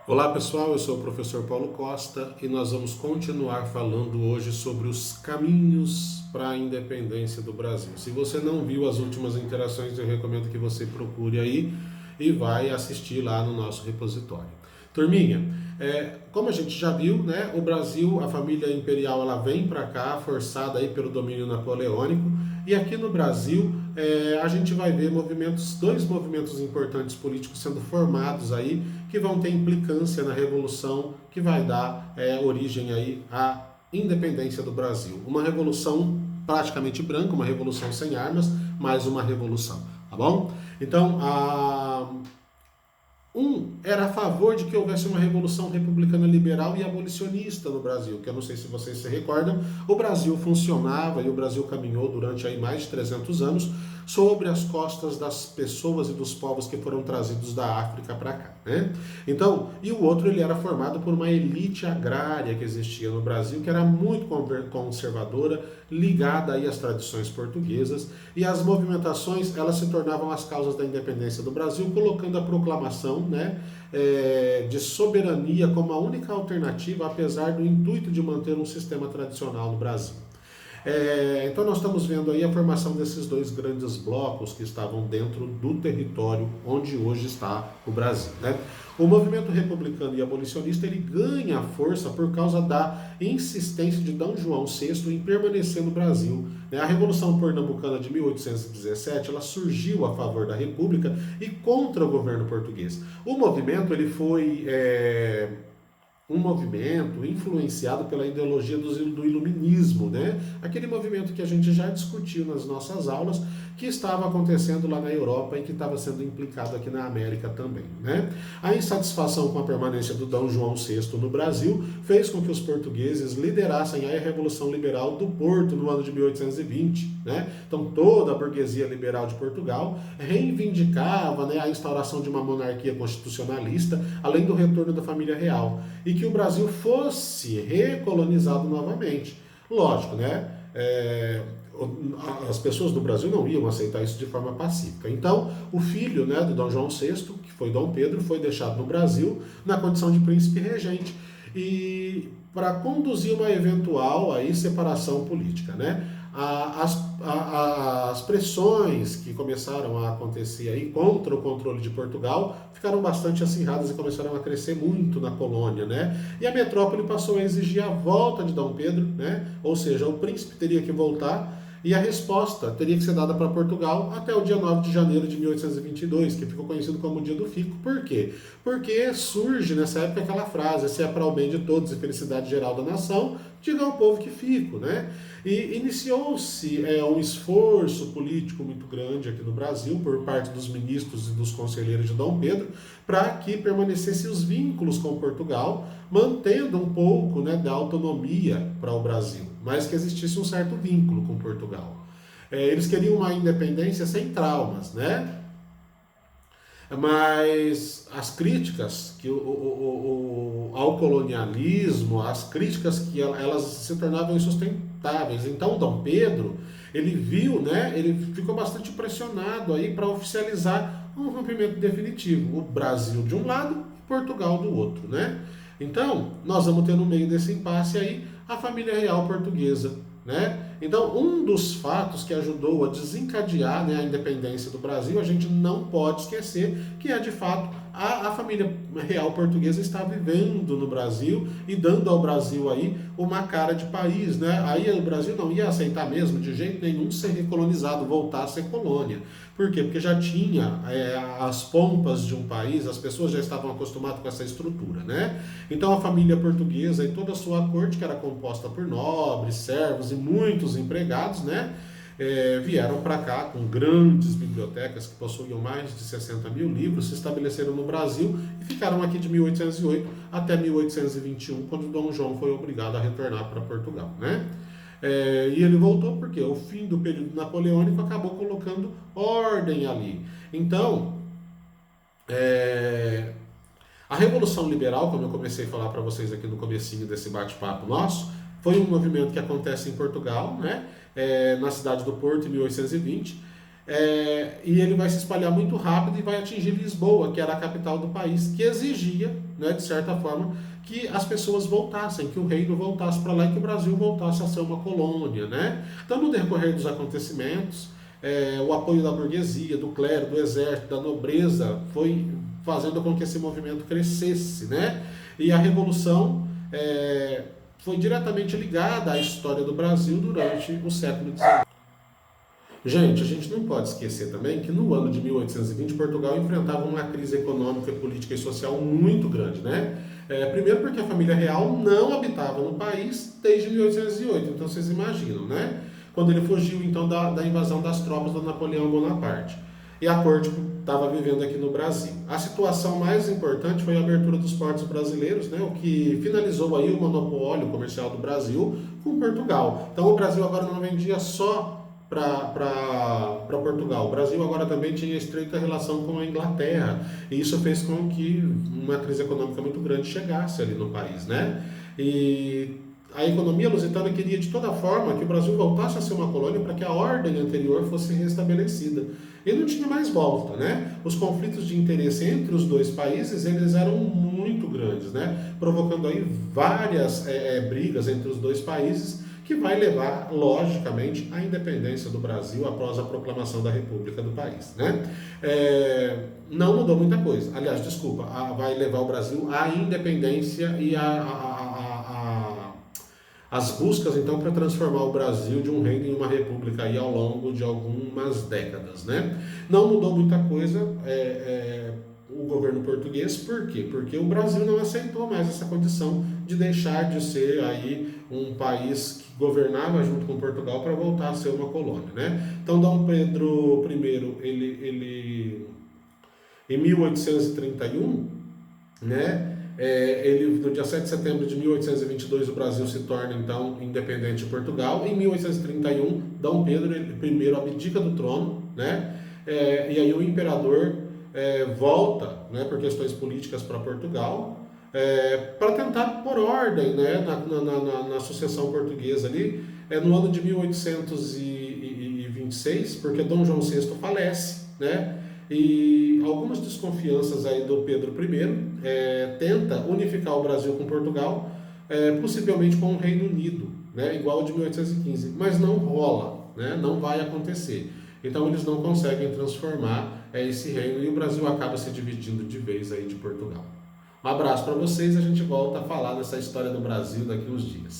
Olá pessoal, eu sou o professor Paulo Costa e nós vamos continuar falando hoje sobre os caminhos para a independência do Brasil. Se você não viu as últimas interações, eu recomendo que você procure aí e vai assistir lá no nosso repositório. Turminha, como a gente já viu, né, o Brasil, a família imperial, ela vem para cá forçada aí pelo domínio napoleônico e aqui no Brasil a gente vai ver dois movimentos importantes políticos sendo formados aí que vão ter implicância na revolução que vai dar origem aí à independência do Brasil. Uma revolução praticamente branca, uma revolução sem armas, mas uma revolução, tá bom? Então, era a favor de que houvesse uma revolução republicana liberal e abolicionista no Brasil, que eu não sei se vocês se recordam, o Brasil funcionava e o Brasil caminhou durante aí mais de 300 anos sobre as costas das pessoas e dos povos que foram trazidos da África para cá, né? Então, e o outro ele era formado por uma elite agrária que existia no Brasil, que era muito conservadora, ligada aí às tradições portuguesas, e as movimentações elas se tornavam as causas da independência do Brasil, colocando a proclamação, né, de soberania como a única alternativa, apesar do intuito de manter um sistema tradicional no Brasil. Então nós estamos vendo aí a formação desses dois grandes blocos que estavam dentro do território onde hoje está o Brasil, né? O movimento republicano e abolicionista ele ganha força por causa da insistência de D. João VI em permanecer no Brasil. A Revolução Pernambucana de 1817 ela surgiu a favor da República e contra o governo português. O movimento ele foi um movimento influenciado pela ideologia do iluminismo, né? Aquele movimento que a gente já discutiu nas nossas aulas, que estava acontecendo lá na Europa e que estava sendo implicado aqui na América também, né? A insatisfação com a permanência do D. João VI no Brasil fez com que os portugueses liderassem a Revolução Liberal do Porto no ano de 1820, né? Então toda a burguesia liberal de Portugal reivindicava, né, a instauração de uma monarquia constitucionalista, além do retorno da família real, e que o Brasil fosse recolonizado novamente. Lógico, né? As pessoas do Brasil não iam aceitar isso de forma pacífica. Então, o filho, né, do D. João VI, que foi Dom Pedro, foi deixado no Brasil na condição de príncipe regente e para conduzir uma eventual aí separação política, né? As pressões que começaram a acontecer aí contra o controle de Portugal ficaram bastante acirradas e começaram a crescer muito na colônia, né? E a metrópole passou a exigir a volta de Dom Pedro, né? Ou seja, o príncipe teria que voltar e a resposta teria que ser dada para Portugal até o dia 9 de janeiro de 1822, que ficou conhecido como o Dia do Fico. Por quê? Porque surge nessa época aquela frase: se é para o bem de todos e felicidade geral da nação, diga ao povo que fico, né? E iniciou-se um esforço político muito grande aqui no Brasil por parte dos ministros e dos conselheiros de Dom Pedro para que permanecessem os vínculos com Portugal, mantendo um pouco, né, da autonomia para o Brasil, mas que existisse um certo vínculo com Portugal. Eles queriam uma independência sem traumas, né? Mas as críticas ao colonialismo, as críticas que elas se tornavam insustentáveis. Então, Dom Pedro, ele viu, né, ele ficou bastante pressionado aí para oficializar um rompimento definitivo, o Brasil de um lado e Portugal do outro, né? Então, nós vamos ter no meio desse impasse aí a família real portuguesa, né? Então, um dos fatos que ajudou a desencadear, né, a independência do Brasil, a gente não pode esquecer que é, de fato, a família real portuguesa está vivendo no Brasil e dando ao Brasil aí uma cara de país, né? Aí o Brasil não ia aceitar mesmo, de jeito nenhum, ser recolonizado, voltar a ser colônia. Por quê? Porque já tinha as pompas de um país, as pessoas já estavam acostumadas com essa estrutura, né? Então a família portuguesa e toda a sua corte, que era composta por nobres, servos e muitos empregados, né? Vieram para cá com grandes bibliotecas que possuíam mais de 60 mil livros, se estabeleceram no Brasil e ficaram aqui de 1808 até 1821, quando Dom João foi obrigado a retornar para Portugal, né? E ele voltou porque o fim do período napoleônico acabou colocando ordem ali. Então, a Revolução Liberal, como eu comecei a falar para vocês aqui no comecinho desse bate-papo nosso, foi um movimento que acontece em Portugal, né? Na cidade do Porto, em 1820, E ele vai se espalhar muito rápido e vai atingir Lisboa, que era a capital do país, que exigia, né, de certa forma, que as pessoas voltassem, que o reino voltasse para lá e que o Brasil voltasse a ser uma colônia, né? Então, no decorrer dos acontecimentos, o apoio da burguesia, do clero, do exército, da nobreza, foi fazendo com que esse movimento crescesse, né? E a Revolução foi diretamente ligada à história do Brasil durante o século XIX. Gente, a gente não pode esquecer também que no ano de 1820 Portugal enfrentava uma crise econômica, política e social muito grande, né? Primeiro porque a família real não habitava no país desde 1808, então vocês imaginam, né? Quando ele fugiu então da invasão das tropas do Napoleão Bonaparte. E a corte estava vivendo aqui no Brasil. A situação mais importante foi a abertura dos portos brasileiros, né? O que finalizou aí o monopólio comercial do Brasil com Portugal. Então o Brasil agora não vendia só para Portugal. O Brasil agora também tinha estreita relação com a Inglaterra, e isso fez com que uma crise econômica muito grande chegasse ali no país, né? E a economia lusitana queria de toda forma que o Brasil voltasse a ser uma colônia para que a ordem anterior fosse restabelecida. E não tinha mais volta, né? Os conflitos de interesse entre os dois países, eles eram muito grandes, né? Provocando aí várias brigas entre os dois países, que vai levar, logicamente, à independência do Brasil após a proclamação da República do país, né? Não mudou muita coisa. Aliás, desculpa, vai levar o Brasil à independência e as buscas, então, para transformar o Brasil de um reino em uma república aí ao longo de algumas décadas, né? Não mudou muita coisa o governo português, por quê? Porque o Brasil não aceitou mais essa condição de deixar de ser aí um país que governava junto com Portugal para voltar a ser uma colônia, né? Então, Dom Pedro I, ele em 1831, né? No dia 7 de setembro de 1822, o Brasil se torna, então, independente de Portugal. Em 1831, Dom Pedro I abdica do trono, né? E aí o imperador volta, né, por questões políticas para Portugal, para tentar pôr ordem, né, na sucessão portuguesa ali, no ano de 1826, porque Dom João VI falece, né? E algumas desconfianças aí do Pedro I tenta unificar o Brasil com Portugal, possivelmente com o Reino Unido, né, igual ao de 1815, mas não rola, né, não vai acontecer. Então eles não conseguem transformar esse reino e o Brasil acaba se dividindo de vez aí de Portugal. Um abraço para vocês, a gente volta a falar dessa história do Brasil daqui uns dias.